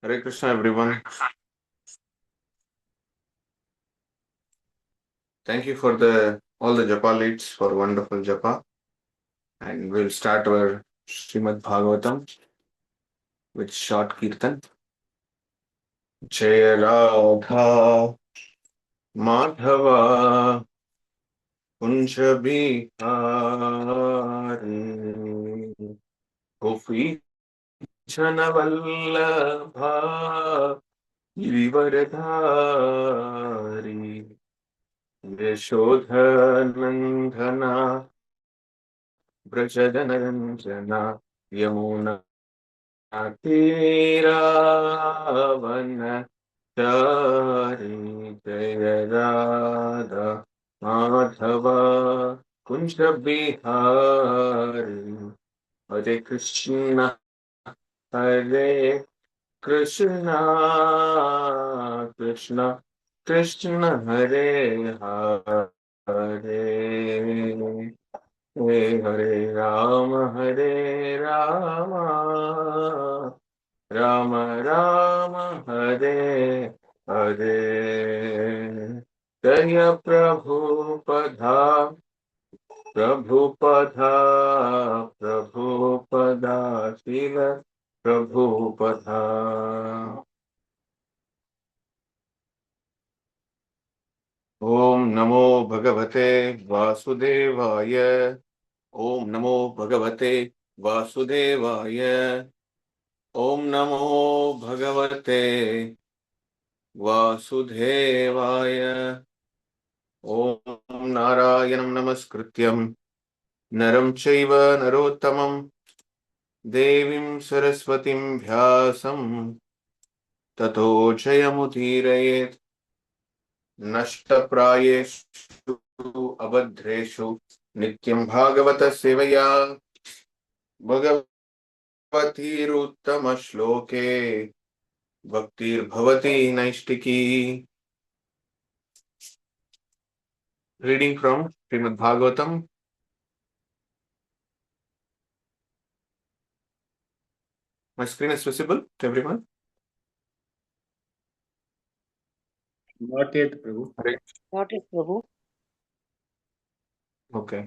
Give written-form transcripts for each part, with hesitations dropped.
Hare Krishna, everyone. Thank you for all the japa leads for wonderful japa. And we'll start our Srimad Bhagavatam with short kirtan. Jaya Radha Madhava Kunja Bihari Gopi Chana Vallabha Girivaradhari Yashodhanandana Brajadanaranjana Yamuna Tiravan Chari Jaya Radha Madhava Kunja Bihari Hare Krishna Hare Krishna Krishna Krishna Hare Hare Hare Rama Hare Rama Rama Rama Hare Hare Jaya Prabhupada Prabhupada Prabhupada Srila Prabhupada Om Namo Bhagavate Vasudevaya Om Namo Bhagavate Vasudevaya Om Namo Bhagavate Vasudevaya Om Narayanam Namaskrityam Naram Chaiva Narottamam Devim Saraswatim Vyasam Tato Jayamutirayet Nashtaprayeshu Abhadreshu Nityam Bhagavata Sevaya Bhagavatir Shloke Bhaktir Bhavati Naishtiki. Reading from Srimad Bhagavatam. My screen is visible to everyone? Not yet, Prabhu. Not yet, Prabhu. Okay.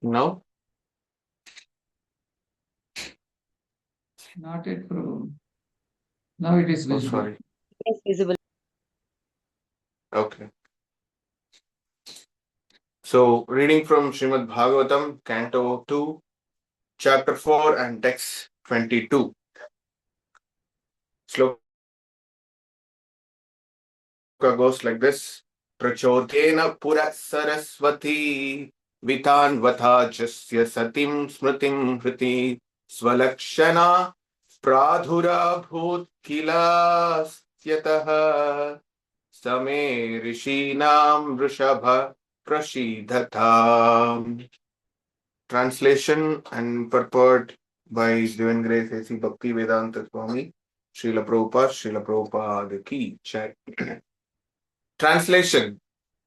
Now? Not yet, Prabhu. Now it is visible. Oh, sorry. It is visible. Okay. So, reading from Srimad Bhagavatam, Canto 2, Chapter 4 and Text 22. Sloka goes like this. Prachodena pura saraswati vitan vatha jasya satim smritim hriti swalakshana pradhura bhut kilasyatah same rishinam vrishabha prashidhatam. Translation and purport by His Divine Grace A.C. Bhakti Vedanta Swami Srila Prabhupada Ki Jai. Translation.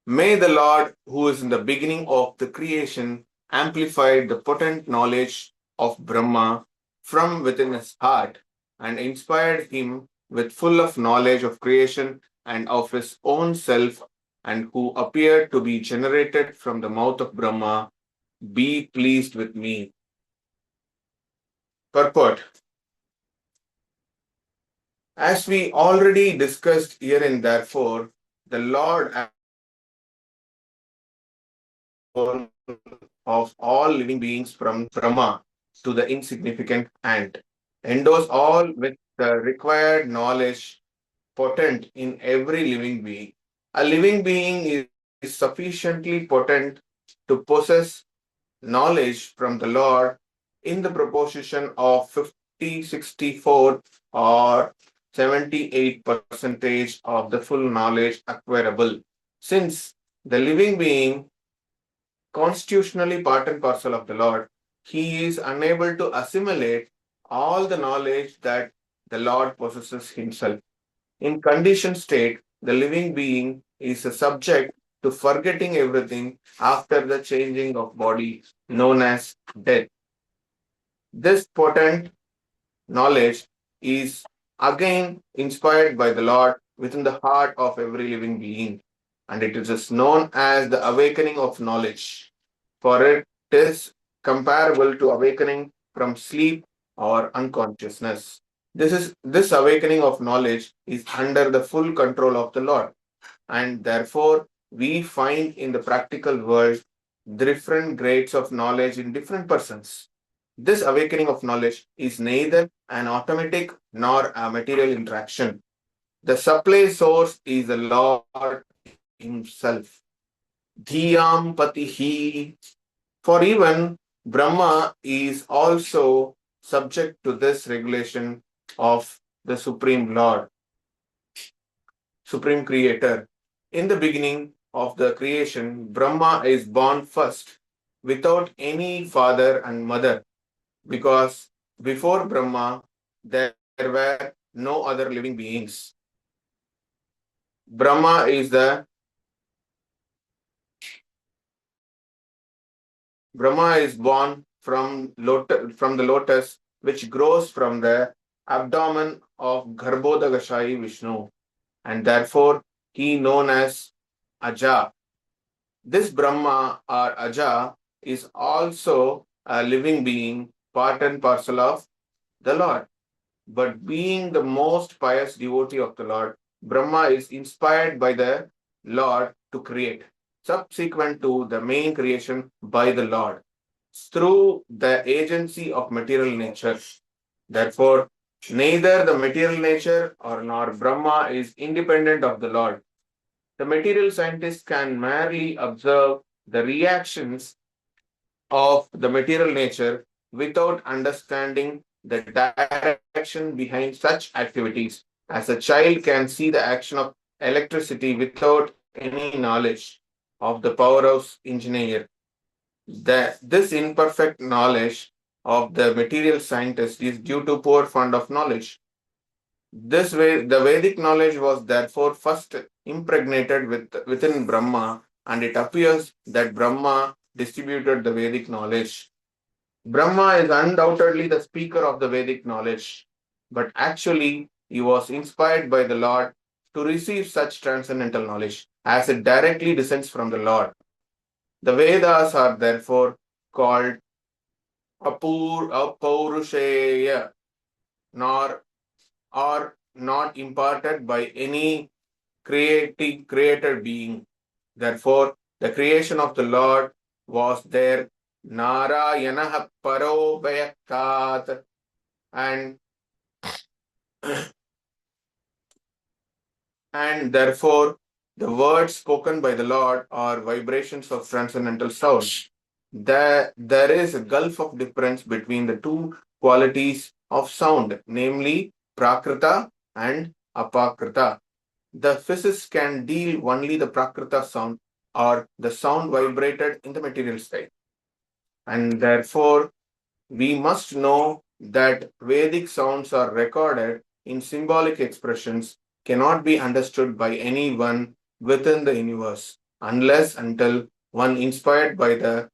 May the Lord, who is in the beginning of the creation, amplify the potent knowledge of Brahma from within his heart and inspired him with full of knowledge of creation and of his own self, and who appeared to be generated from the mouth of Brahma, be pleased with me. Purport. As we already discussed herein, therefore, the Lord of all living beings from Brahma to the insignificant ant, endows all with the required knowledge potent in every living being. A living being is sufficiently potent to possess knowledge from the Lord in the proportion of 50, 64 or 78 percentage of the full knowledge acquirable. Since the living being constitutionally part and parcel of the Lord, he is unable to assimilate all the knowledge that the Lord possesses himself. In conditioned state, the living being is a subject to forgetting everything after the changing of body, known as death. This potent knowledge is again inspired by the Lord within the heart of every living being, and it is known as the awakening of knowledge, for it is comparable to awakening from sleep or unconsciousness. This awakening of knowledge is under the full control of the Lord, and therefore we find in the practical world different grades of knowledge in different persons. This awakening of knowledge is neither an automatic nor a material interaction. The supply source is the Lord Himself. Dhyam Patihi. For even Brahma is also subject to this regulation of the Supreme Lord, Supreme Creator. In the beginning of the creation, Brahma is born first without any father and mother, because before Brahma there were no other living beings. Brahma is the Brahma is born from the lotus which grows from the abdomen of Garbhodakashayi Vishnu, and therefore he known as Aja. This Brahma or Aja is also a living being, part and parcel of the Lord. But being the most pious devotee of the Lord, Brahma is inspired by the Lord to create, subsequent to the main creation by the Lord, through the agency of material nature. Therefore, neither the material nature or nor Brahma is independent of the Lord. The material scientist can merely observe the reactions of the material nature without understanding the direction behind such activities. As a child can see the action of electricity without any knowledge of the power of engineer. This imperfect knowledge of the material scientist is due to poor fund of knowledge. This way, the Vedic knowledge was therefore first impregnated within Brahma, and it appears that Brahma distributed the Vedic knowledge. Brahma is undoubtedly the speaker of the Vedic knowledge, but actually he was inspired by the Lord to receive such transcendental knowledge as it directly descends from the Lord. The Vedas are therefore called Apaurusheya, nor are not imparted by any created being. Therefore, the creation of the Lord was there Narayana Paro Bhayaktat, and therefore the words spoken by the Lord are vibrations of transcendental sound. There is a gulf of difference between the two qualities of sound, namely Prakrita and Apakrita. The physicist can deal only the Prakrita sound or the sound vibrated in the material state. And therefore, we must know that Vedic sounds are recorded in symbolic expressions, cannot be understood by anyone within the universe unless until one inspired by the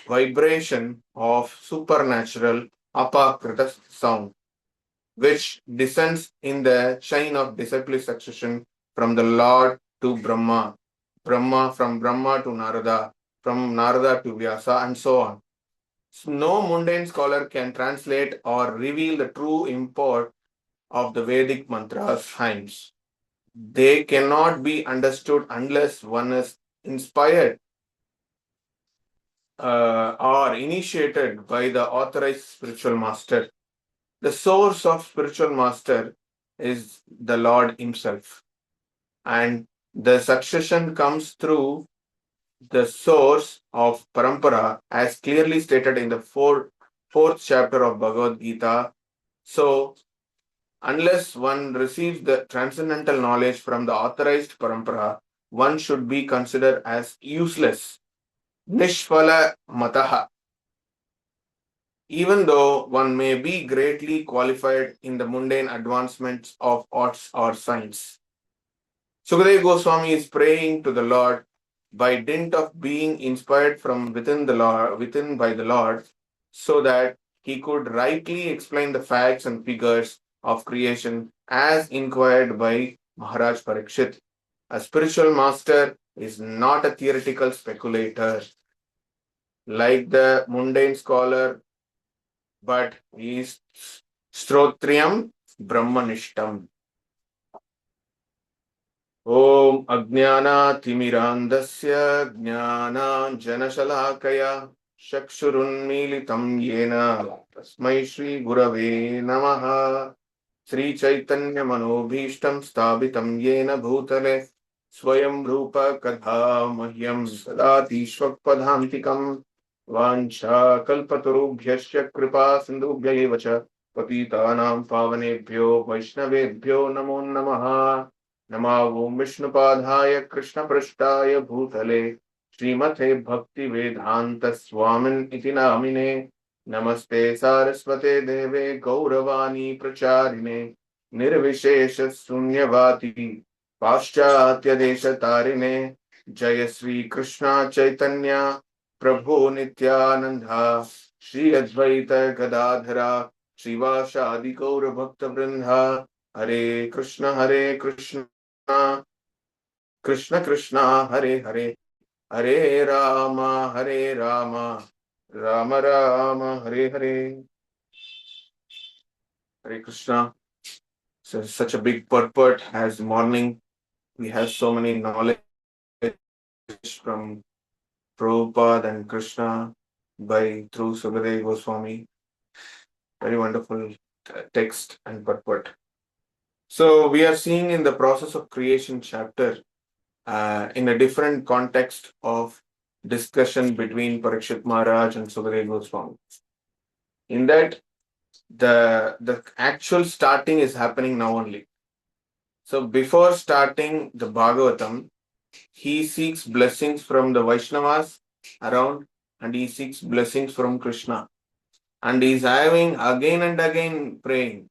vibration of supernatural apakrita sound, which descends in the chain of disciplic succession from the Lord to Brahma, from Brahma to Narada, from Narada to Vyasa, and so on. So no mundane scholar can translate or reveal the true import of the Vedic mantras hymns. They cannot be understood unless one is inspired or initiated by the authorized spiritual master. The source of spiritual master is the Lord Himself, and the succession comes through the source of parampara, as clearly stated in the fourth chapter of Bhagavad Gita. So, unless one receives the transcendental knowledge from the authorized parampara, one should be considered as useless. Nishphala mataha. Even though one may be greatly qualified in the mundane advancements of arts or science. Sukadeva Goswami is praying to the Lord by dint of being inspired from within by the Lord, so that he could rightly explain the facts and figures of creation as inquired by Maharaj Parikshit. A spiritual master is not a theoretical speculator like the mundane scholar, but he is Strotriyam Brahmanishtam. Om Ajnanaatimirandasya Jnananjanashalakaya Chakshurunmilitam Yena Tasmai Shri Gurave Namaha. Sri Chaitanya Manobhishtam Sthapitam Yena Bhutale Swayam Rupa Kadha Mahyam Sadati Shvakpadhantikam Vancha Kalpatarubhyasya Kripa Sindhubhya Evacha Patitanam Pavanebhyo Vaishnavebhyo Namo Namaha. नमो विष्णुपादाय कृष्णपृष्ठाय भूतले श्रीमते भक्ति वेदांत स्वामिन् इति नामिने नमस्ते सारस्वते देवे गौरवाणी प्रचारिणे निर्विशेष शून्यवादी पाश्चात्य देश तारिणे जय श्री कृष्ण चैतन्य प्रभु नित्यानंदा श्री अद्वैत गदाधरा श्रीवासादि गौर भक्त वृंदा हरे Krishna Krishna Krishna Hare Hare Hare Ram Ram Ram Hare Hare. Hare Krishna. So such a big purport as morning. We have so many knowledge from Prabhupada and Krishna through Sukadeva Goswami. Very wonderful text and purport. So we are seeing in the process of creation chapter in a different context of discussion between Parikshit Maharaj and Sukadeva Goswami. In that, the actual starting is happening now only. So before starting the Bhagavatam, he seeks blessings from the Vaishnavas around, and he seeks blessings from Krishna. And he is having again and again praying.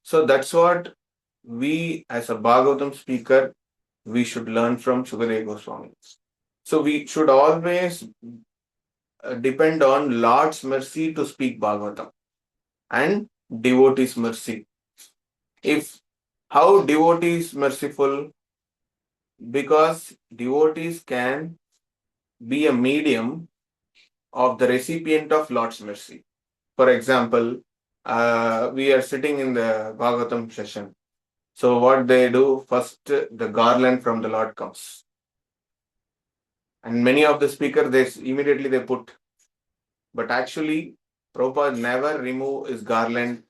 So that's what we as a Bhagavatam speaker, we should learn from Sukadeva Goswami. So we should always depend on Lord's mercy to speak Bhagavatam and devotees' mercy. How devotees merciful? Because devotees can be a medium of the recipient of Lord's mercy. For example, we are sitting in the Bhagavatam session. So what they do, first the garland from the Lord comes. And many of the speakers, immediately they put. But actually, Prabhupada never remove his garland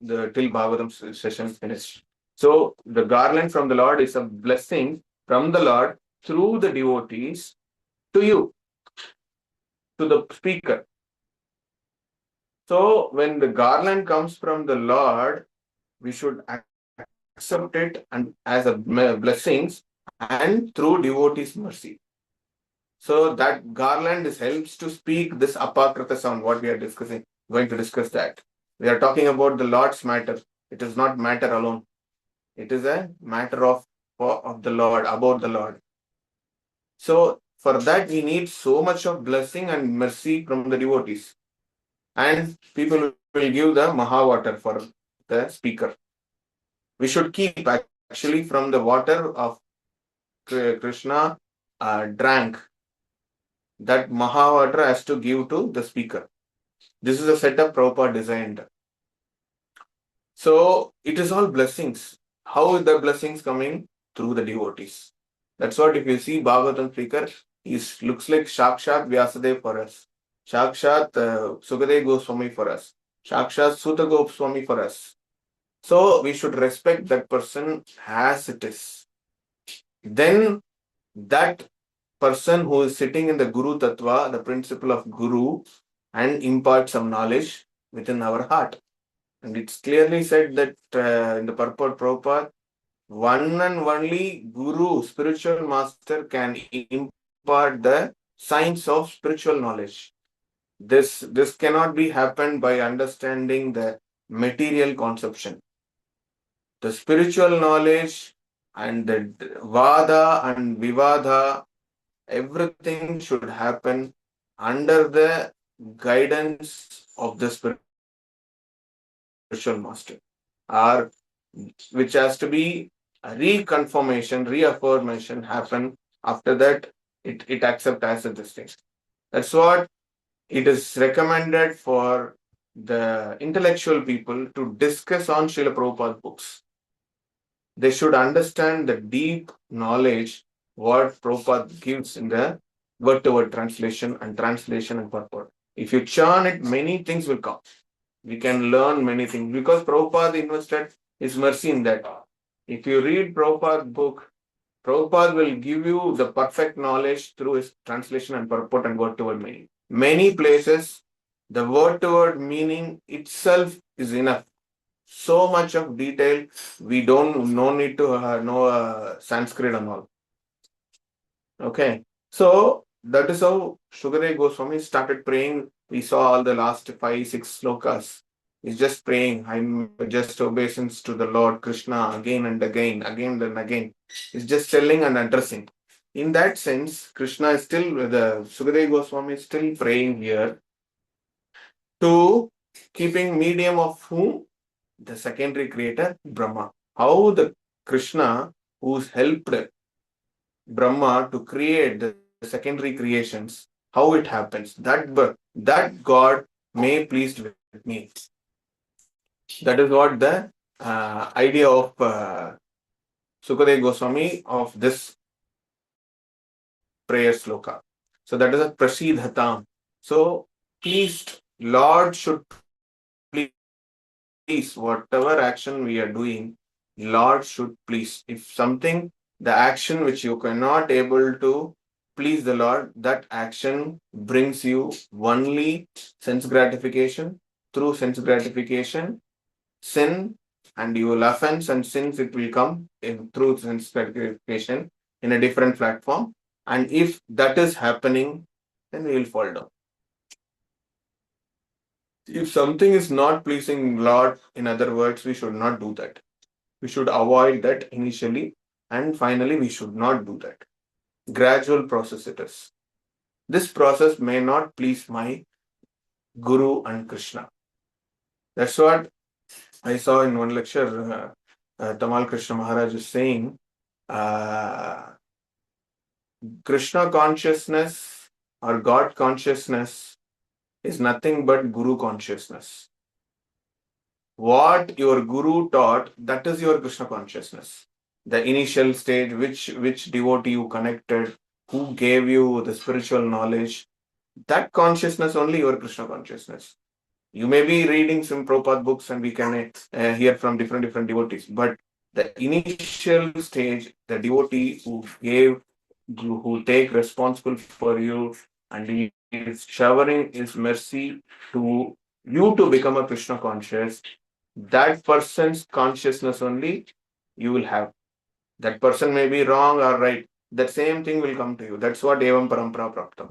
till Bhagavatam session finished. So the garland from the Lord is a blessing from the Lord through the devotees to you, to the speaker. So when the garland comes from the Lord, we should accept it and as a blessings and through devotees' mercy. So that garland helps to speak this apakrita sound, what we are discussing, going to discuss that. We are talking about the Lord's matter. It is not matter alone. It is a matter of the Lord, about the Lord. So for that we need so much of blessing and mercy from the devotees. And people will give the Maha-water for the speaker. We should keep actually from the water of Krishna drank. That Maha-water has to give to the speaker. This is a setup Prabhupada designed. So it is all blessings. How is the blessings coming? Through the devotees. That's what if you see Bhagavatam speaker, he looks like Shakshat Vyasadeva for us. Shakshat Sukadeva Goswami for us. Shakshat Suta Goswami for us. So we should respect that person as it is. Then that person who is sitting in the Guru Tattva, the principle of Guru, and impart some knowledge within our heart. And it's clearly said that in the purport Prabhupada, one and only Guru, spiritual master, can impart the science of spiritual knowledge. This cannot be happened by understanding the material conception. The spiritual knowledge and the Vada and Vivada, everything should happen under the guidance of the spiritual master, or which has to be a reconfirmation, reaffirmation happen. After that, it accept as a this thing. That's what it is recommended for the intellectual people to discuss on Srila Prabhupada books. They should understand the deep knowledge what Prabhupada gives in the word-to-word translation and purport. If you churn it, many things will come. We can learn many things because Prabhupada invested his mercy in that. If you read Prabhupada's book, Prabhupada will give you the perfect knowledge through his translation and purport and word-to-word meaning. Many places, the word-to-word meaning itself is enough. So much of detail, we no need to know Sanskrit and all. Okay, so that is how Shukadeva Goswami started praying. We saw all the last 5-6 slokas. He's just praying. I'm just obeisance to the Lord Krishna again and again and again. He's just telling and addressing. In that sense, Krishna is still, the Shukadeva Goswami is still praying here to keeping medium of whom? The secondary creator, Brahma. How the Krishna, who's helped Brahma to create the secondary creations, how it happens. That God may pleased with me. That is what the idea of Sukadeva Goswami of this prayer sloka. So that is a prasidhatam. So pleased, Lord should please, whatever action we are doing, Lord should please. If something, the action which you cannot able to please the Lord, that action brings you only sense gratification. Through sense gratification, sin, and you will offense, and since it will come through sense gratification in a different platform. And if that is happening, then we will fall down. If something is not pleasing Lord, in other words, we should not do that. We should avoid that initially, and finally we should not do that. Gradual process it is. This process may not please my Guru and Krishna. That's what I saw in one lecture. Tamal Krishna Maharaj is saying, Krishna consciousness or God consciousness is nothing but Guru consciousness. What your Guru taught, that is your Krishna consciousness. The initial stage, which devotee you connected, who gave you the spiritual knowledge, that consciousness only your Krishna consciousness. You may be reading some Prabhupada books and we can hear from different devotees, but the initial stage, the devotee who take responsible for you and he is showering his mercy to you to become a Krishna conscious, that person's consciousness only you will have. That person may be wrong or right. That same thing will come to you. That's what Evam Parampara Praptam.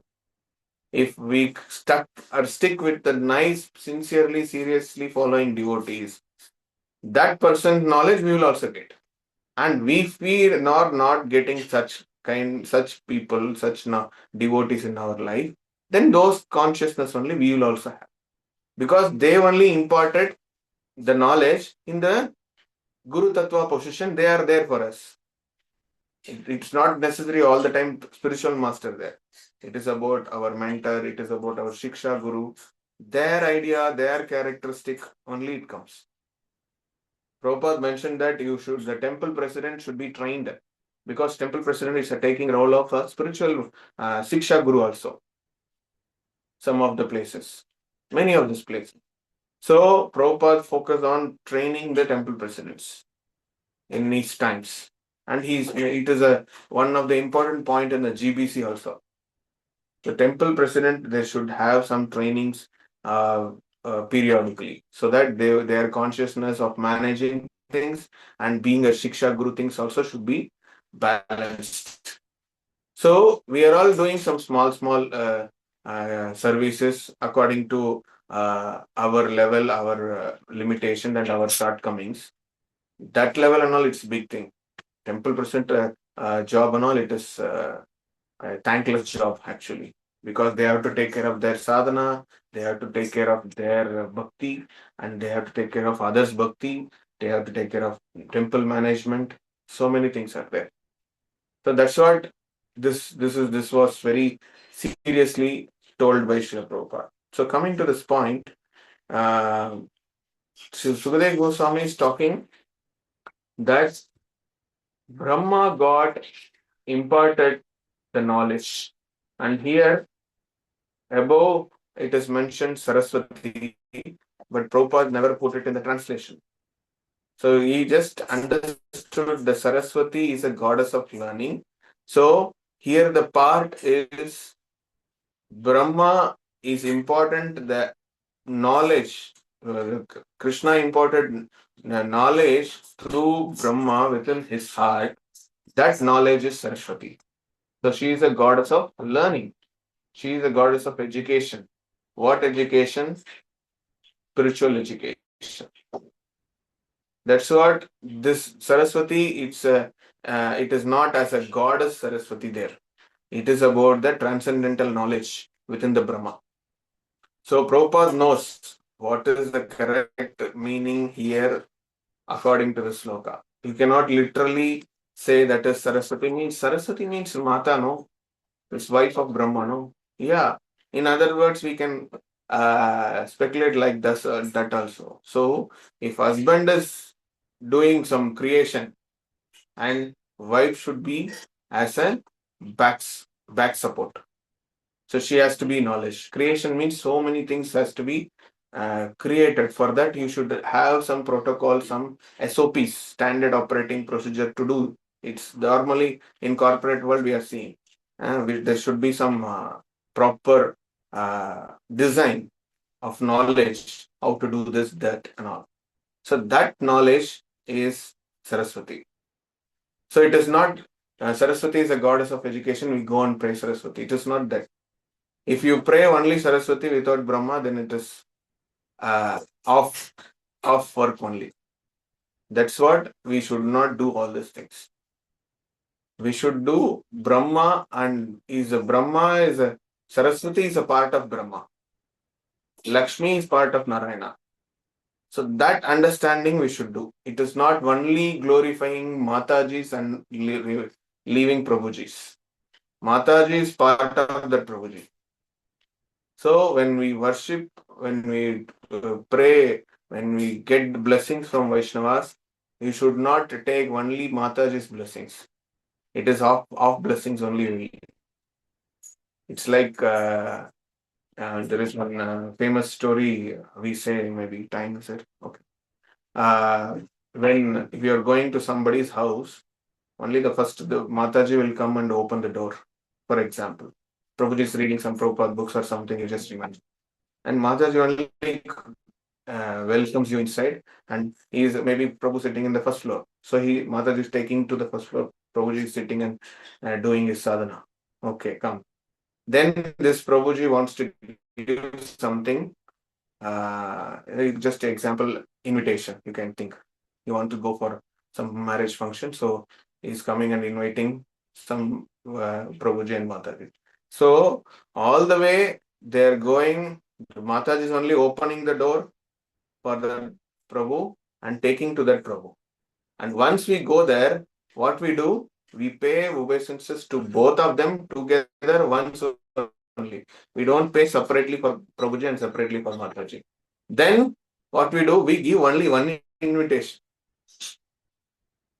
If we stick with the nice, sincerely, seriously following devotees, that person's knowledge we will also get. And we fear not getting such people, such devotees in our life, then those consciousness only we will also have. Because they only imparted the knowledge in the Guru Tattva position, they are there for us. It's not necessary all the time spiritual master there. It is about our mentor, it is about our Shiksha Guru. Their idea, their characteristic, only it comes. Prabhupada mentioned that the temple president should be trained because temple president is taking role of a spiritual Shiksha Guru also. Some of the places, many of these places. So Prabhupada focused on training the temple presidents in these times. And it is one of the important point in the GBC also. The temple president, they should have some trainings periodically, so that their consciousness of managing things and being a Shiksha Guru things also should be balanced. So we are all doing some small services according to our level, our limitation, and our shortcomings. That level and all, it's big thing. Temple president job and all, it is a thankless job actually, because they have to take care of their sadhana, they have to take care of their bhakti, and they have to take care of others' bhakti, they have to take care of temple management. So many things are there. So that's what this was very seriously told by Srila Prabhupada. So coming to this point, Sukadeva Goswami is talking that Brahma got imparted the knowledge, and here above it is mentioned Saraswati, but Prabhupada never put it in the translation. So he just understood the Saraswati is a goddess of learning. So here the part is Brahma is important, the knowledge, Krishna imparted knowledge through Brahma within his heart. That knowledge is Saraswati. So she is a goddess of learning. She is a goddess of education. What education? Spiritual education. That's what this Saraswati, it is not as a goddess Saraswati there. It is about the transcendental knowledge within the Brahma. So Prabhupada knows what is the correct meaning here according to the sloka. You cannot literally say that is Saraswati means Mata, no? It's wife of Brahma, no? Yeah. In other words, we can speculate like this, that also. So if husband is doing some creation, and wife should be as a back support. So she has to be knowledge. Creation means so many things has to be created. For that, you should have some protocol, some SOPs, standard operating procedure to do. It's normally in corporate world we are seeing. There should be some proper design of knowledge, how to do this, that, and all. So that knowledge is Saraswati. So it is not Saraswati is a goddess of education. We go and pray Saraswati. It is not that. If you pray only Saraswati without Brahma, then it is off work only. That's what we should not do all these things. We should do Brahma, and Saraswati is a part of Brahma. Lakshmi is part of Narayana. So that understanding we should do. It is not only glorifying Matajis and leaving Prabhujis. Mataji is part of that Prabhuji. So when we worship, when we pray, when we get blessings from Vaishnavas, we should not take only Mataji's blessings. It is off blessings only. It's like there is one famous story we say, maybe time is it? Okay. When we are going to somebody's house, only the Mataji will come and open the door. For example, Prabhuji is reading some Prabhupada books or something, you just imagine. And Mataji only welcomes you inside, and he is maybe Prabhu sitting in the first floor. So Mataji is taking to the first floor. Prabhuji is sitting and doing his sadhana. Okay, come. Then this Prabhuji wants to give something, just example, invitation, you can think. You want to go for some marriage function, so he's coming and inviting some Prabhuji and Mataji. So all the way they're going, Mataji is only opening the door for the Prabhu and taking to that Prabhu. And once we go there, what we do? We pay obeisances to both of them together once only. We don't pay separately for Prabhuji and separately for Mataji. Then what we do? We give only one invitation.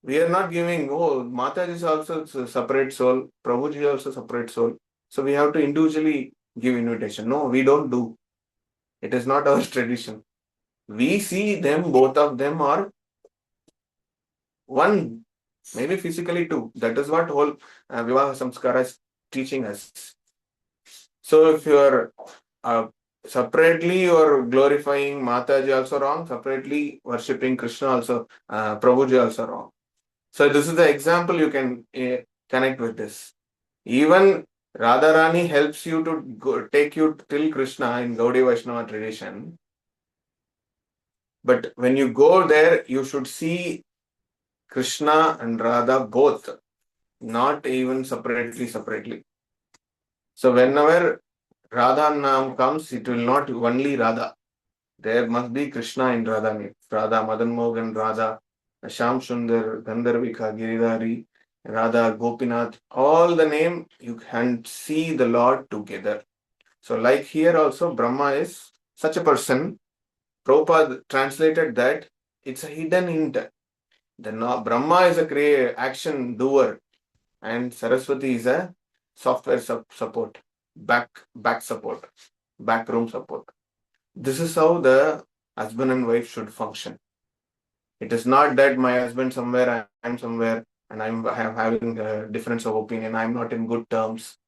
We are not giving, Mataji is also a separate soul, Prabhuji is also separate soul. So we have to individually give invitation. No, we don't do. It is not our tradition. We see them, both of them are one maybe physically too. That is what whole Vivaha Samskara is teaching us. So if you are separately you are glorifying Mataji also wrong, separately worshipping Krishna also, Prabhuji also wrong. So this is the example you can connect with this. Even Radharani helps you to take you till Krishna in Gaudiya Vaishnava tradition. But when you go there, you should see Krishna and Radha both, not even separately. So whenever Radha Nam comes, it will not only Radha. There must be Krishna in Radha. Radha, Madan Mohan, Radha, Sham Sundar, Gandharvika, Giridhari, Radha, Gopinath, all the name you can see the Lord together. So like here also, Brahma is such a person. Prabhupada translated that it's a hidden hint. Brahma is a action doer and Saraswati is a software support, back support, backroom support. This is how the husband and wife should function. It is not that my husband somewhere, I am somewhere, and I'm having a difference of opinion. I'm not in good terms.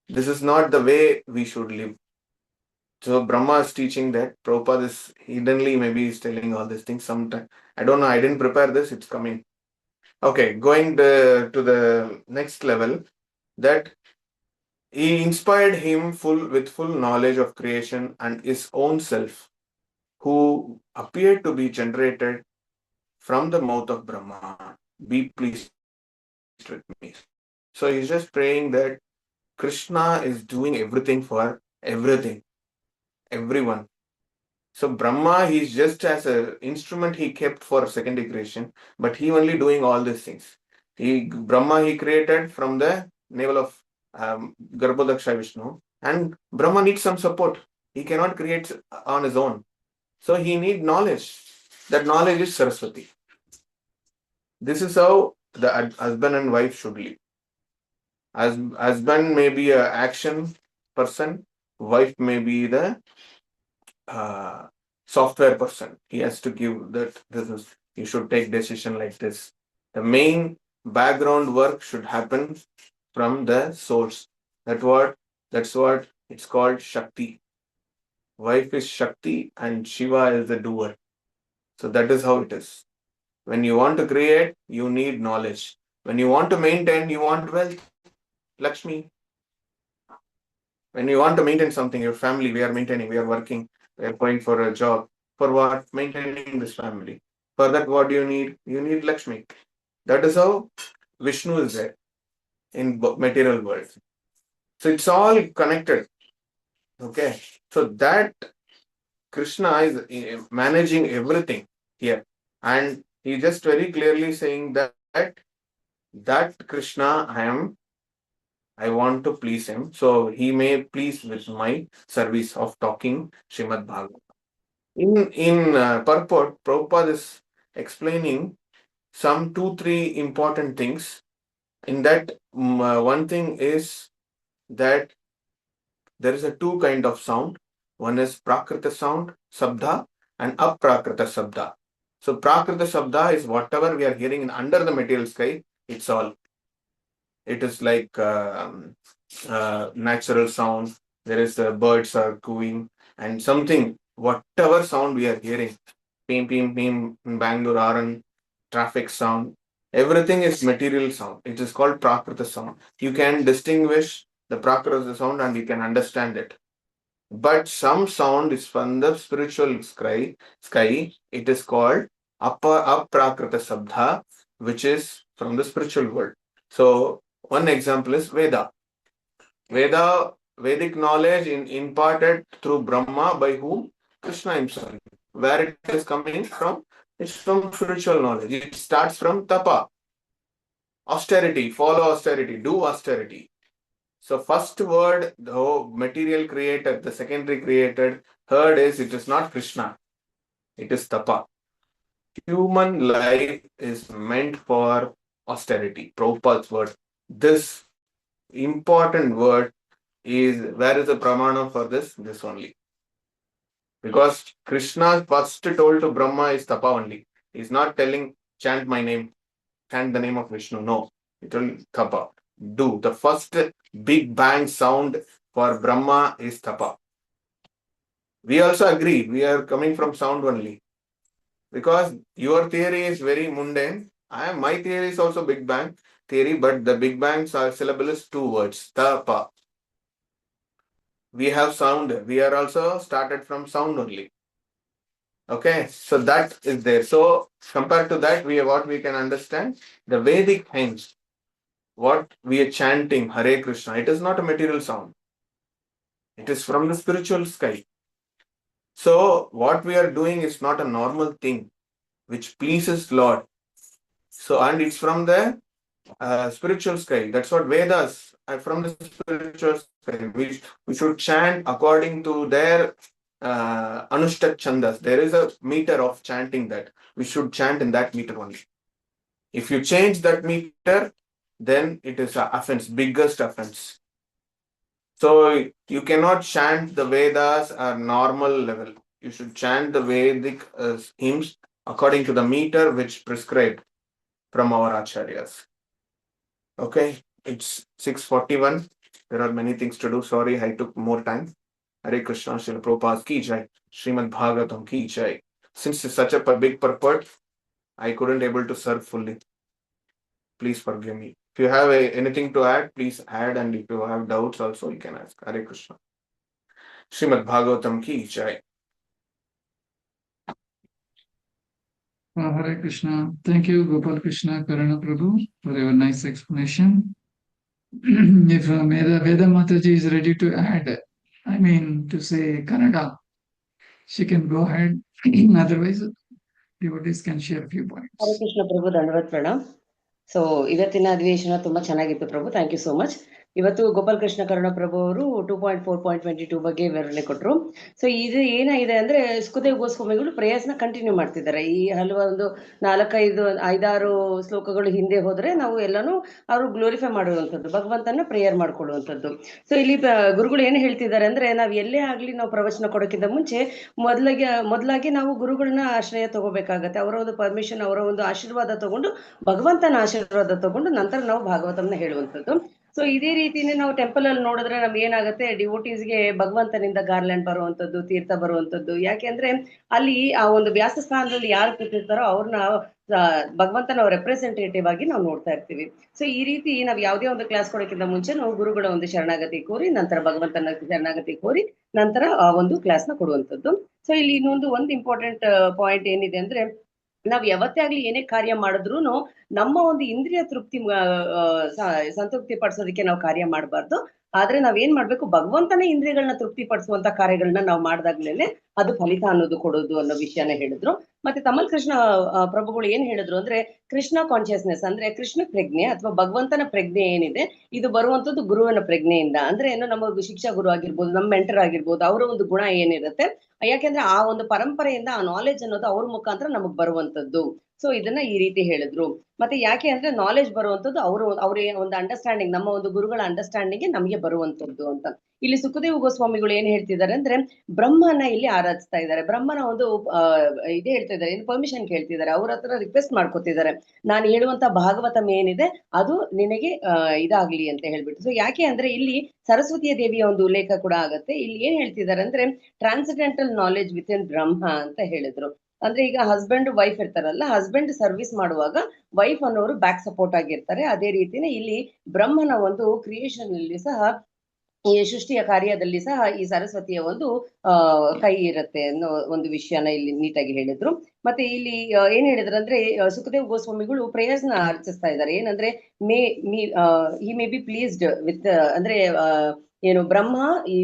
This is not the way we should live. So Brahma is teaching that. Prabhupada is hiddenly maybe is telling all these things sometime. I don't know. I didn't prepare this. It's coming. Okay, going to the next level. That he inspired him with full knowledge of creation and his own self, who appeared to be generated from the mouth of Brahma. Be pleased with me. So he's just praying that Krishna is doing everything for everyone. So Brahma, he's just as an instrument he kept for secondary creation, but he only doing all these things. Brahma he created from the navel of Garbhodaksha Vishnu, and Brahma needs some support. He cannot create on his own. So he need knowledge. That knowledge is Saraswati. This is how the husband and wife should live. As husband may be an action person, wife may be the software person. He has to give that you should take decision like this. The main background work should happen from the source. That's what it's called Shakti. Wife is Shakti and Shiva is the doer. So that is how it is. When you want to create, you need knowledge. When you want to maintain, you want wealth. Lakshmi. When you want to maintain something, your family, we are maintaining, we are working, we are going for a job. For what? Maintaining this family. For that, what do you need? You need Lakshmi. That is how Vishnu is there in material world. So it's all connected. Okay. So that Krishna is managing everything here. And he just very clearly saying that Krishna I want to please him. So he may please with my service of talking Srimad Bhagavatam. In purport, Prabhupada is explaining some 2-3 important things. In that, one thing is that there is a 2 kind of sound. One is Prakrita sound, Sabda, and Aprakrita Sabda. So Prakrita Sabda is whatever we are hearing under the material sky, it's all. It is like natural sound. There is birds are cooing and something, whatever sound we are hearing, pim, pim, pim, in Bangalore, Aran, traffic sound, everything is material sound. It is called Prakrita sound. You can distinguish the Prakrita sound and you can understand it. But some sound is from the spiritual sky. It is called Aprakrita Sabda, which is from the spiritual world. So one example is Veda. Vedic knowledge imparted through Brahma by whom? Krishna himself. Where it is coming from? It's from spiritual knowledge. It starts from tapa. Austerity, follow austerity, do austerity. So first word, the material created, the secondary created, third is it is not Krishna. It is tapa. Human life is meant for austerity. Prabhupada's word. This important word is, where is the pramana for this? This only. Because Krishna first told to Brahma is tapa only. He's not telling chant my name. chant the name of Vishnu. No, it will tapa. Do. The first big bang sound for Brahma is tapa. We also agree, we are coming from sound only. Because your theory is very mundane. My theory is also Big Bang theory, but the Big Bang's syllable is 2 words. Tapa. We have sound. We are also started from sound only. Okay, so that is there. So compared to that, what we can understand, the Vedic hymns, what we are chanting, Hare Krishna, it is not a material sound. It is from the spiritual sky. So what we are doing is not a normal thing, which pleases Lord. So, and it's from the spiritual sky. That's what Vedas are from the spiritual sky. We should chant according to their Anushtak Chandas. There is a meter of chanting that. We should chant in that meter only. If you change that meter, then it is an offense, biggest offense. So you cannot chant the Vedas at normal level. You should chant the Vedic hymns according to the meter which prescribed from our acharyas. Okay, it's 6:41. There are many things to do. Sorry, I took more time. Hare Krishna, Srila Prabhupada ki jai. Srimad Bhagavatam ki jai. Since it's such a big purport, I couldn't able to serve fully. Please forgive me. If you have anything to add, please add. And if you have doubts also, you can ask. Hare Krishna. Srimad Bhagavatam ki jai. Hare Krishna. Thank you, Gopalakrsna, Karuna Prabhu, for your nice explanation. If Veda Mataji is ready to add, I mean to say Kannada, she can go ahead. Otherwise, devotees can share a few points. Hare Krishna ಪ್ರಭು, ದಂಡವತ್ ಪ್ರಣಾಮ್. So ಇವತ್ತಿನ ಅಧಿವೇಶನ ತುಂಬಾ ಚೆನ್ನಾಗಿತ್ತು ಪ್ರಭು, thank you so much. ಇವತ್ತು ಗೋಪಾಲಕೃಷ್ಣ ಕರುಣ ಪ್ರಭು ಅವರು 2.4.22 ಬಗ್ಗೆ ವಿವರಣೆ ಕೊಟ್ಟರು. ಸೊ ಇದು ಏನಾಗಿದೆ ಅಂದ್ರೆ, ಸುಖದೇವ್ ಗೋಸ್ವಾಮಿಗಳು ಪ್ರೇಯರ್ಸ್ನ ಕಂಟಿನ್ಯೂ ಮಾಡ್ತಿದ್ದಾರೆ. ಈ ಹಲವೊಂದು 5-6 ಶ್ಲೋಕಗಳು ಹಿಂದೆ ಹೋದ್ರೆ ನಾವು ಎಲ್ಲಾನು ಅವರು ಗ್ಲೋರಿಫೈ ಮಾಡುವಂಥದ್ದು, ಭಗವಂತನ ಪ್ರೇಯರ್ ಮಾಡ್ಕೊಳ್ಳುವಂಥದ್ದು. ಸೊ ಇಲ್ಲಿ ಗುರುಗಳು ಏನು ಹೇಳ್ತಿದ್ದಾರೆ ಅಂದ್ರೆ, ನಾವು ಎಲ್ಲೇ ಆಗ್ಲಿ ನಾವು ಪ್ರವಚನ ಕೊಡೋಕ್ಕಿಂತ ಮುಂಚೆ ಮೊದಲಾಗಿ ನಾವು ಗುರುಗಳನ್ನ ಆಶ್ರಯ ತಗೋಬೇಕಾಗತ್ತೆ. ಅವರ ಒಂದು ಪರ್ಮಿಷನ್, ಅವರ ಒಂದು ಆಶೀರ್ವಾದ ತಗೊಂಡು, ಭಗವಂತನ ಆಶೀರ್ವಾದ ತಗೊಂಡು ನಂತರ ನಾವು ಭಾಗವತನ ಹೇಳುವಂಥದ್ದು. ಸೊ ಇದೇ ರೀತಿನೇ ನಾವು ಟೆಂಪಲ್ ಅಲ್ಲಿ ನೋಡಿದ್ರೆ ನಮ್ಗೆ ಏನಾಗುತ್ತೆ, ಡಿವೋಟೀಸ್ಗೆ ಭಗವಂತನಿಂದ ಗಾರ್ಲ್ಯಾಂಡ್ ಬರುವಂಥದ್ದು, ತೀರ್ಥ ಬರುವಂಥದ್ದು. ಯಾಕೆಂದ್ರೆ ಅಲ್ಲಿ ಆ ಒಂದು ವ್ಯಾಸ ಸ್ಥಾನದಲ್ಲಿ ಯಾರು ಕೂತಿರ್ತಾರೋ ಅವ್ರನ್ನ ಭಗವಂತನ ರೆಪ್ರೆಸೆಂಟೇಟಿವ್ ಆಗಿ ನಾವು ನೋಡ್ತಾ ಇರ್ತೀವಿ. ಸೊ ಈ ರೀತಿ ನಾವು ಯಾವುದೇ ಒಂದು ಕ್ಲಾಸ್ ಕೊಡೋಕ್ಕಿಂತ ಮುಂಚೆ ನಾವು ಗುರುಗಳ ಒಂದು ಶರಣಾಗತಿ ಕೋರಿ, ನಂತರ ಭಗವಂತನ ಶರಣಾಗತಿ ಕೋರಿ, ನಂತರ ಆ ಒಂದು ಕ್ಲಾಸ್ ನ ಕೊಡುವಂಥದ್ದು. ಸೊ ಇಲ್ಲಿ ಒಂದು ಇಂಪಾರ್ಟೆಂಟ್ ಪಾಯಿಂಟ್ ಏನಿದೆ ಅಂದ್ರೆ, ನಾವ್ ಯಾವತ್ತೇ ಆಗ್ಲಿ ಏನೇ ಕಾರ್ಯ ಮಾಡಿದ್ರು ನಮ್ಮ ಒಂದು ಇಂದ್ರಿಯ ತೃಪ್ತಿ ಸಂತೃಪ್ತಿ ಪಡಿಸೋದಕ್ಕೆ ನಾವು ಕಾರ್ಯ ಮಾಡಬಾರ್ದು. ಆದ್ರೆ ನಾವೇನ್ ಮಾಡ್ಬೇಕು, ಭಗವಂತನೇ ಇಂದ್ರಿಯಗಳನ್ನ ತೃಪ್ತಿ ಪಡಿಸುವಂತ ಕಾರ್ಯಗಳನ್ನ ನಾವು ಮಾಡಿದಾಗ್ಲೇನೆ ಅದು ಫಲಿತ ಅನ್ನೋದು ಕೊಡೋದು ಅನ್ನೋ ವಿಷಯನ ಹೇಳಿದ್ರು. ಮತ್ತೆ ತಮಲ್ ಕೃಷ್ಣ ಪ್ರಭುಗಳು ಏನ್ ಹೇಳಿದ್ರು ಅಂದ್ರೆ, ಕೃಷ್ಣ ಕಾನ್ಶಿಯಸ್ನೆಸ್ ಅಂದ್ರೆ ಕೃಷ್ಣ ಪ್ರಜ್ಞೆ ಅಥವಾ ಭಗವಂತನ ಪ್ರಜ್ಞೆ ಏನಿದೆ, ಇದು ಬರುವಂತದ್ದು ಗುರುವಿನ ಪ್ರಜ್ಞೆಯಿಂದ. ಅಂದ್ರೆ ಏನು, ನಮ್ಮ ಶಿಕ್ಷಾ ಗುರು ಆಗಿರ್ಬೋದು, ನಮ್ಮ ಮೆಂಟರ್ ಆಗಿರ್ಬೋದು, ಅವರ ಒಂದು ಗುಣ ಏನಿರುತ್ತೆ, ಯಾಕೆಂದ್ರೆ ಆ ಒಂದು ಪರಂಪರೆಯಿಂದ ಆ ನಾಲೆಜ್ ಅನ್ನೋದು ಅವ್ರ ಮುಖಾಂತರ ನಮಗ್ ಬರುವಂತದ್ದು. ಸೊ ಇದನ್ನ ಈ ರೀತಿ ಹೇಳಿದ್ರು. ಮತ್ತೆ ಯಾಕೆ ಅಂದ್ರೆ, ನಾಲೆಜ್ ಬರುವಂತದ್ದು ಅವ್ರ ಒಂದು ಅಂಡರ್ಸ್ಟ್ಯಾಂಡಿಂಗ್, ನಮ್ಮ ಒಂದು ಗುರುಗಳ ಅಂಡರ್ಸ್ಟ್ಯಾಂಡಿಂಗ್ ನಮಗೆ ಬರುವಂತದ್ದು ಅಂತ. ಇಲ್ಲಿ ಸುಖದೇವ್ ಗೋಸ್ವಾಮಿಗಳು ಏನ್ ಹೇಳ್ತಿದ್ದಾರೆ ಅಂದ್ರೆ, ಬ್ರಹ್ಮನ ಇಲ್ಲಿ ಆರಾಧಿಸ್ತಾ ಇದ್ದಾರೆ. ಬ್ರಹ್ಮನ ಒಂದು ಇದೇ ಹೇಳ್ತಾ ಇದ್ದಾರೆ, ಪರ್ಮಿಷನ್ ಕೇಳ್ತಿದ್ದಾರೆ, ಅವ್ರ ಹತ್ರ ರಿಕ್ವೆಸ್ಟ್ ಮಾಡ್ಕೊತಿದ್ದಾರೆ, ನಾನು ಹೇಳುವಂತ ಭಾಗವತಂ ಏನಿದೆ ಅದು ನಿನಗೆ ಇದಾಗ್ಲಿ ಅಂತ ಹೇಳ್ಬಿಟ್ಟು. ಸೊ ಯಾಕೆ ಅಂದ್ರೆ, ಇಲ್ಲಿ ಸರಸ್ವತಿಯ ದೇವಿಯ ಒಂದು ಉಲ್ಲೇಖ ಕೂಡ ಆಗತ್ತೆ. ಇಲ್ಲಿ ಏನ್ ಹೇಳ್ತಿದ್ದಾರೆ ಅಂದ್ರೆ, ಟ್ರಾನ್ಸೆಂಡೆಂಟಲ್ ನಾಲೆಜ್ ವಿತ್ ಇನ್ ಬ್ರಹ್ಮ ಅಂತ ಹೇಳಿದ್ರು. ಅಂದ್ರೆ ಈಗ ಹಸ್ಬೆಂಡ್ ವೈಫ್ ಇರ್ತಾರಲ್ಲ, ಹಸ್ಬೆಂಡ್ ಸರ್ವಿಸ್ ಮಾಡುವಾಗ ವೈಫ್ ಅನ್ನೋರು ಬ್ಯಾಕ್ ಸಪೋರ್ಟ್ ಆಗಿರ್ತಾರೆ. ಅದೇ ರೀತಿನೇ ಇಲ್ಲಿ ಬ್ರಹ್ಮನ ಒಂದು ಕ್ರಿಯೇಷನ್ ಅಲ್ಲಿ ಸಹ, ಈ ಸೃಷ್ಟಿಯ ಕಾರ್ಯದಲ್ಲಿ ಸಹ ಈ ಸರಸ್ವತಿಯ ಒಂದು ಕೈ ಇರುತ್ತೆ ಅನ್ನೋ ಒಂದು ವಿಷಯನ ಇಲ್ಲಿ ನೀಟಾಗಿ ಹೇಳಿದ್ರು. ಮತ್ತೆ ಇಲ್ಲಿ ಏನ್ ಹೇಳಿದ್ರು ಅಂದ್ರೆ, ಸುಖದೇವ್ ಗೋಸ್ವಾಮಿಗಳು ಪ್ರೇಯರ್ಸ್ ನ ಅರ್ಚಿಸ್ತಾ ಇದ್ದಾರೆ. ಏನಂದ್ರೆ, ಹಿ ಮೇ ಬಿ ಪ್ಲೀಸ್ಡ್ ವಿತ್ ಅಂದ್ರೆ ಏನು, ಬ್ರಹ್ಮ ಈ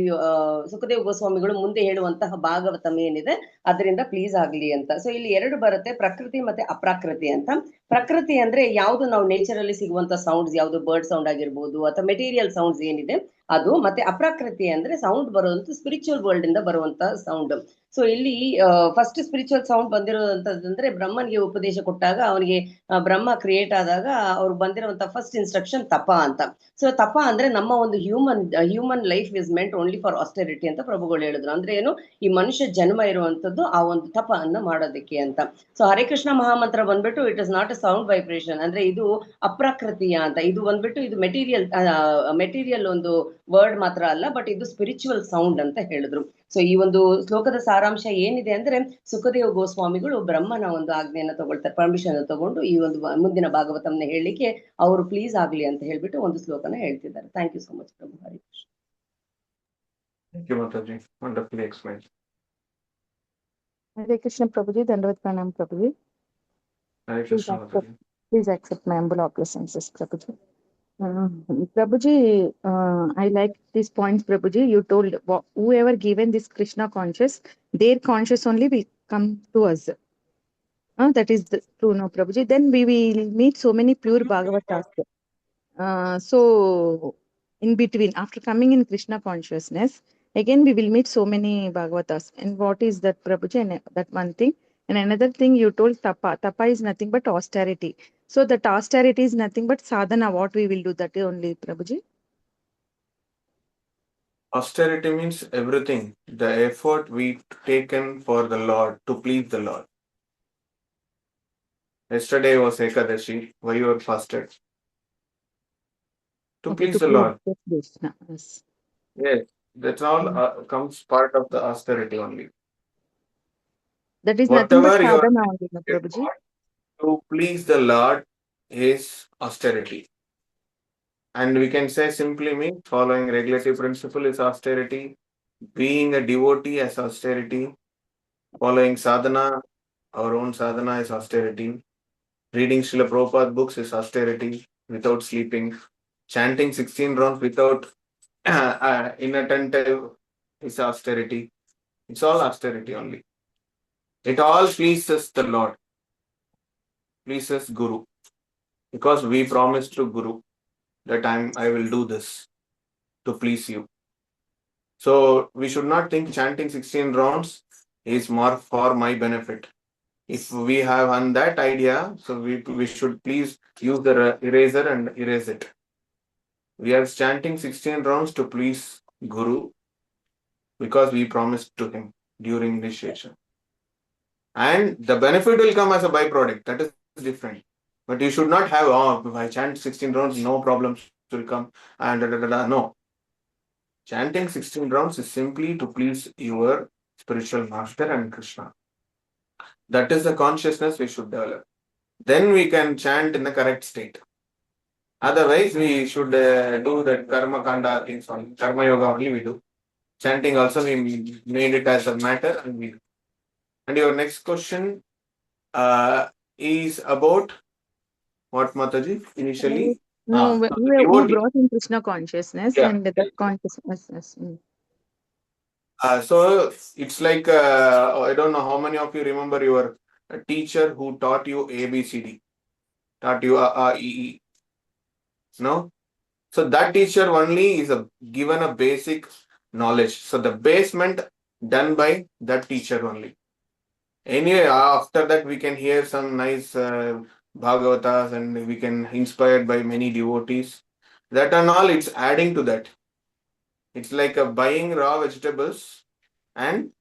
ಸುಖದೇವ್ ಗೋಸ್ವಾಮಿಗಳು ಮುಂದೆ ಹೇಳುವಂತಹ ಭಾಗವತಂ ಏನಿದೆ ಅದರಿಂದ ಪ್ಲೀಸ್ ಆಗ್ಲಿ ಅಂತ. ಸೊ ಇಲ್ಲಿ 2 ಬರುತ್ತೆ, ಪ್ರಕೃತಿ ಮತ್ತೆ ಅಪ್ರಾಕೃತಿ ಅಂತ. ಪ್ರಕೃತಿ ಅಂದ್ರೆ ಯಾವ್ದು ನಾವು ನೇಚರ್ ಅಲ್ಲಿ ಸಿಗುವಂತ ಸೌಂಡ್ಸ್, ಯಾವ್ದು ಬರ್ಡ್ ಸೌಂಡ್ ಆಗಿರ್ಬೋದು ಅಥವಾ ಮೆಟೀರಿಯಲ್ ಸೌಂಡ್ಸ್ ಏನಿದೆ ಅದು ಮತ್ತೆ ಅಪ್ರಾಕೃತಿ ಅಂದ್ರೆ ಸೌಂಡ್ ಬರುವಂತ ಸ್ಪಿರಿಚುವಲ್ ವರ್ಲ್ಡ್ ಇಂದ ಬರುವಂತ ಸೌಂಡ್. ಸೊ ಇಲ್ಲಿ ಫಸ್ಟ್ ಸ್ಪಿರಿಚುವಲ್ ಸೌಂಡ್ ಬಂದಿರೋದಂತಂದ್ರೆ ಬ್ರಹ್ಮನ್ಗೆ ಉಪದೇಶ ಕೊಟ್ಟಾಗ ಅವನಿಗೆ ಬ್ರಹ್ಮ ಕ್ರಿಯೇಟ್ ಆದಾಗ ಅವ್ರು ಬಂದಿರುವಂತ ಫಸ್ಟ್ ಇನ್ಸ್ಟ್ರಕ್ಷನ್ ತಪ ಅಂತ. ಸೊ ತಪ ಅಂದ್ರೆ ನಮ್ಮ ಒಂದು human life is meant only for austerity ಅಂತ ಪ್ರಭುಗಳು ಹೇಳಿದ್ರು. ಅಂದ್ರೆ ಏನು, ಈ ಮನುಷ್ಯ ಜನ್ಮ ಇರುವಂತದ್ದು ಆ ಒಂದು ತಪ ಅನ್ನ ಮಾಡೋದಕ್ಕೆ ಅಂತ. ಸೊ ಹರೇ ಕೃಷ್ಣ ಮಹಾಮಂತ್ರ ಬಂದ್ಬಿಟ್ಟು it is not a sound vibration, ಅಂದ್ರೆ ಇದು ಅಪ್ರಾಕೃತಿಯ ಅಂತ. ಇದು ಬಂದ್ಬಿಟ್ಟು ಇದು ಮೆಟೀರಿಯಲ್ ಒಂದು ವರ್ಡ್ ಮಾತ್ರ ಅಲ್ಲ, ಬಟ್ ಇದು ಸ್ಪಿರಿಚುವಲ್ ಸೌಂಡ್ ಅಂತ ಹೇಳಿದ್ರು. ಸೊ ಈ ಒಂದು ಶ್ಲೋಕದ ಸಾರಾಂಶ ಏನಿದೆ ಅಂದ್ರೆ, ಸುಖದೇವ ಗೋಸ್ವಾಮಿಗಳು ಬ್ರಹ್ಮನ ಒಂದು ಆಜ್ಞೆಯನ್ನು ತಗೊಳ್ತಾರೆ, ಪರ್ಮಿಷನ್ ತಗೊಂಡು ಈ ಒಂದು ಮುಂದಿನ ಭಾಗವತಂನ ಹೇಳಲಿಕ್ಕೆ ಅವರು ಪ್ಲೀಸ್ ಆಗ್ಲಿ ಅಂತ ಹೇಳ್ಬಿಟ್ಟು ಒಂದು ಶ್ಲೋಕನ ಹೇಳ್ತಿದ್ದಾರೆ. Thank you so much Prabhu. Hari Krishna. Thank you, Mataji. Wonderfully explained. Hare Krishna Prabhuji, Dandavat Pranam Prabhuji. Hare Krishna, Mataji. Please accept my humble obeisances, Prabhuji. Prabhuji, I like these points, Prabhuji. You told whoever given this Krishna conscious, their conscious only will come to us. That is true, no, Prabhuji. Then we will meet so many pure Bhagavatas. So, in between, after coming in Krishna consciousness, again we will meet so many Bhagavatas. And what is that, Prabhuji? And that one thing. And another thing you told, tapa. Tapa is nothing but austerity. So that austerity is nothing but sadhana. What we will do, that only, Prabhuji? Austerity means everything. The effort we taken for the Lord, to please the Lord. Yesterday was Ekadashi. Why you were fasted? To please the Lord. Krishna. Yes. Yes, that's all comes part of the austerity only. That is nothing but Whatever you sadhana are only, no, Prabhuji. to please the Lord is austerity. And we can say simply means following regulative principle is austerity, being a devotee as austerity, following sadhana, our own sadhana is austerity, reading Srila Prabhupada books is austerity without sleeping, chanting 16 rounds without inattentive is austerity. It's all austerity only. It all pleases the Lord, pleases Guru, because we promised to Guru that I will do this to please you. So we should not think chanting 16 rounds is more for my benefit. If we have on that idea, so we should please use the eraser and erase it. We are chanting 16 rounds to please Guru because we promised to him during initiation. And the benefit will come as a byproduct. That is different. But you should not have, if I chant 16 rounds, no problems will come. And no. Chanting 16 rounds is simply to please your spiritual master and Krishna. That is the consciousness we should develop. Then we can chant in the correct state. Otherwise, we should do that karma kanda things only. Karma yoga only we do. Chanting also we made it as a matter and we do. And your next question is about what, Mataji? Initially? No, so the you devotee. brought in Krishna consciousness, Yeah. and that consciousness. Yes. So it's like, I don't know how many of you remember your teacher who taught you ABCD, taught you E. No? So that teacher only is given a basic knowledge. So the basement done by that teacher only. Anyway, after that we can hear some nice Bhagavatas and we can inspired by many devotees. That and all, it's adding to that. It's like buying raw vegetables and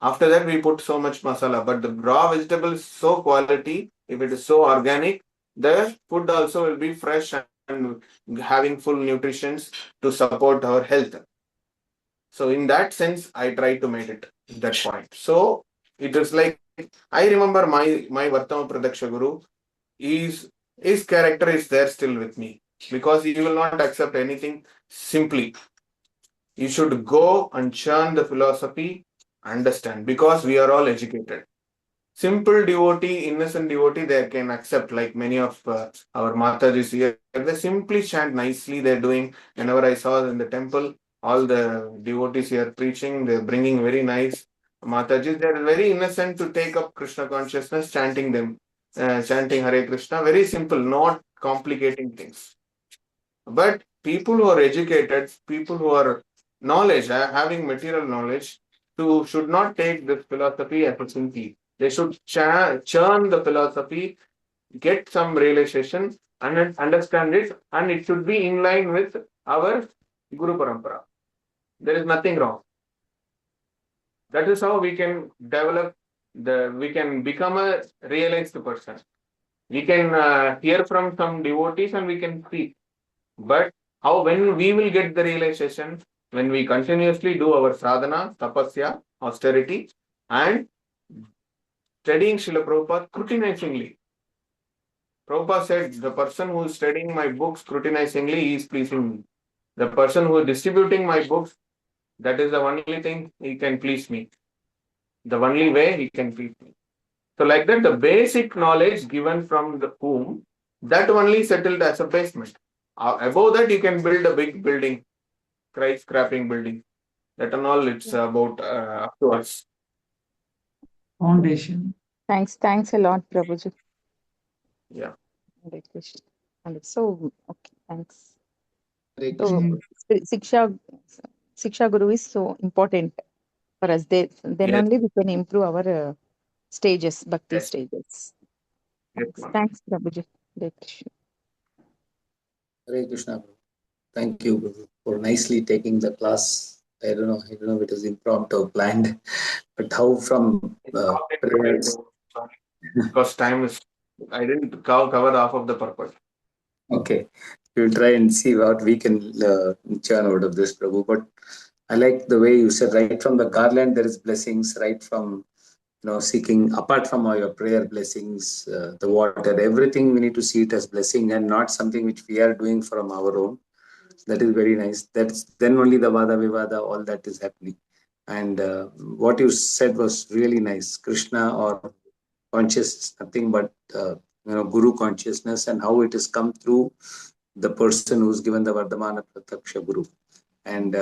after that we put so much masala. But the raw vegetable is so quality, if it is so organic, the food also will be fresh and having full nutrition to support our health. So in that sense, I try to make it that point. So it is like, I remember my Vartama Pradaksha Guru, his character is there still with me because he will not accept anything simply. You should go and churn the philosophy, understand, because we are all educated. Simple devotee, innocent devotee, they can accept, like many of our Matajis here. They simply chant nicely, they're doing, whenever I saw in the temple, all the devotees here preaching, they're bringing very nice Matajis. They're very innocent to take up Krishna consciousness, chanting Hare Krishna, very simple, not complicating things. But people who are educated, people who are knowledge, having material knowledge, should not take this philosophy as a simply. They should churn the philosophy, get some realization, and understand it, and it should be in line with our Guru Parampara. There is nothing wrong. That is how we can develop we can become a realized person. We can hear from some devotees and we can speak. But when we will get the realization? When we continuously do our sadhana, tapasya, austerity, and studying Srila Prabhupada scrutinizingly. Prabhupada said, the person who is studying my books scrutinizingly is pleasing me. The person who is distributing my books, that is the only thing he can please me. The only way he can please me. So like that, the basic knowledge given from the whom, that only settled as a basement. Above that, you can build a big building, skyscraping building. That and all, it's about up to us. Foundation. Thanks a lot, Prabhuji. Yeah. Hare Krishna. And so, okay, thanks. Hare So, Krishna. Siksha Guru is so important for us. Then Yes. only we can improve our stages, bhakti Yes. stages. Yes, Thanks, Prabhuji. Hare Krishna. Hare Krishna. Thank you, Prabhu, for nicely taking the class. I don't know if it was impromptu or planned, but how from prayers. Because time is, I didn't cover half of the purpose. Okay, we'll try and see what we can churn out of this, Prabhu. But I like the way you said, right from the garland there is blessings, right from seeking, apart from all your prayer blessings, the water, everything we need to see it as blessing and not something which we are doing from our own. That is very nice. That's then only the Vada Vivada, all that is happening. And what you said was really nice. Krishna or consciousness, nothing but Guru consciousness, and how it has come through the person who's given the Vardhamana Prataksha Guru. And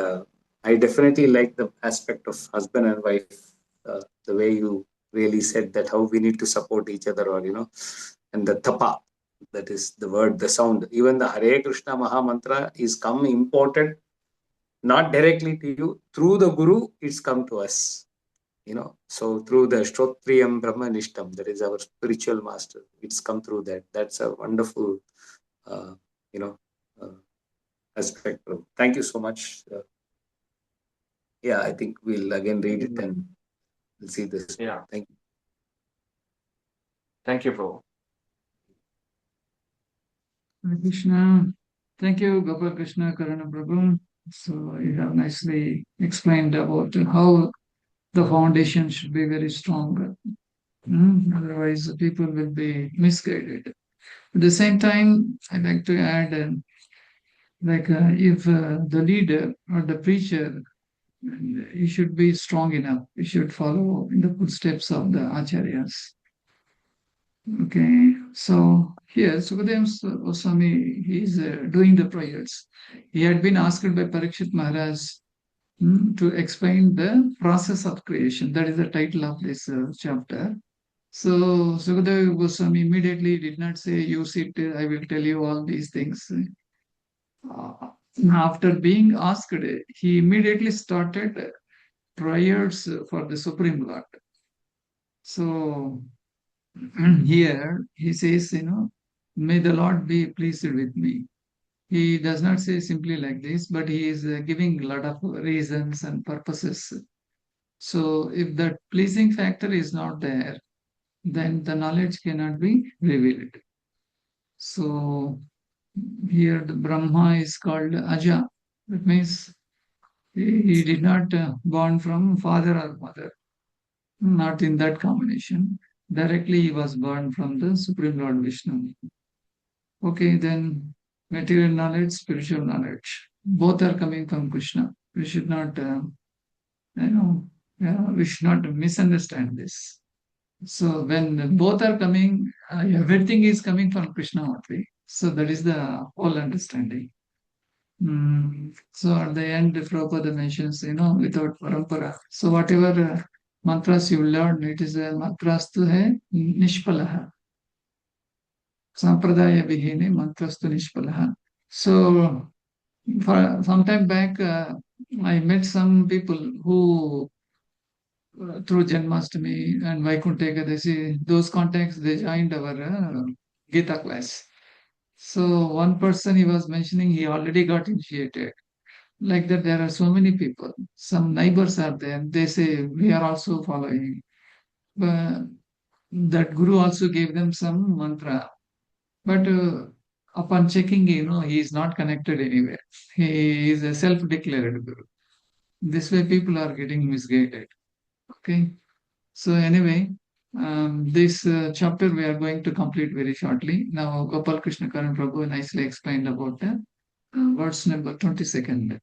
I definitely like the aspect of husband and wife, the way you really said that how we need to support each other, or and the tapa, that is the word, the sound. Even the Hare Krishna Maha Mantra is come imported not directly to you, through the Guru, it's come to us. So through the Shrotriyam Brahmanishtam, that is our spiritual master, it's come through that. That's a wonderful, aspect. Thank you so much. I think we'll again read it and we'll see this. Yeah. Thank you. Thank you, Prabhu. Hare Krishna. Thank you, Gopalakrsna, Karuna Prabhu. So you have nicely explained about how the foundation should be very strong. Otherwise, people will be misguided. At the same time, I'd like to add, if the leader or the preacher, he should be strong enough. He should follow in the footsteps of the acharyas. Okay, so here Sukadeva Goswami, he is doing the prayers. He had been asked by Parikshit Maharaj to explain the process of creation. That is the title of this chapter. So Sukadeva Goswami immediately did not say, "You sit, I will tell you all these things." After being asked, he immediately started prayers for the Supreme Lord. So here he says, may the Lord be pleased with me. He does not say simply like this, but he is giving a lot of reasons and purposes. So if that pleasing factor is not there, then the knowledge cannot be revealed. So here the Brahma is called Aja. That means he did not born from father or mother, not in that combination. Directly he was born from the Supreme Lord Vishnu. Okay, then material knowledge, spiritual knowledge, both are coming from Krishna. We should not, we should not misunderstand this. So when both are coming, everything is coming from Krishna only. So that is the whole understanding. So at the end, Prabhupada mentions, without parampara. So whatever mantras you learn, it is a mantrastu hai nishpalaha. Sampradaya vihine mantrastu nishpalaha. So, for some time back, I met some people who, through Janmashtami and Vaikuntha Ekadasi, those contacts, they joined our Gita class. So, one person he was mentioning, he already got initiated. Like that, there are so many people. Some neighbors are there. They say, we are also following. But that guru also gave them some mantra. But upon checking, he is not connected anywhere. He is a self-declared guru. This way, people are getting misguided. Okay. So anyway, this chapter we are going to complete very shortly. Now, Gopal Krishna Karan Prabhu nicely explained about the verse number 22nd.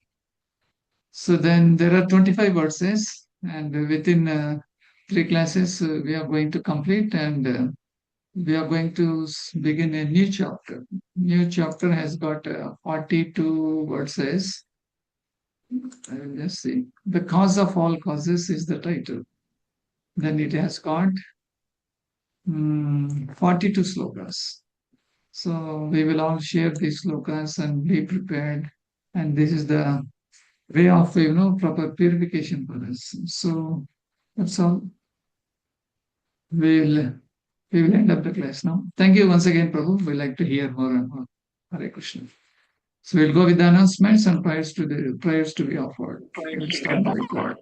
So then there are 25 verses, and within 3 classes we are going to complete, and we are going to begin a new chapter. New chapter has got 42 verses. I will just see. The cause of all causes is the title. Then it has got 42 slokas. So we will all share these slokas and be prepared. And this is the way of proper purification for us. So that's all. We will end up the class now. Thank you once again, Prabhu. We like to hear more and more. Hare Krishna. So we'll go with the announcements and prayers to be offered. We'll start the recording.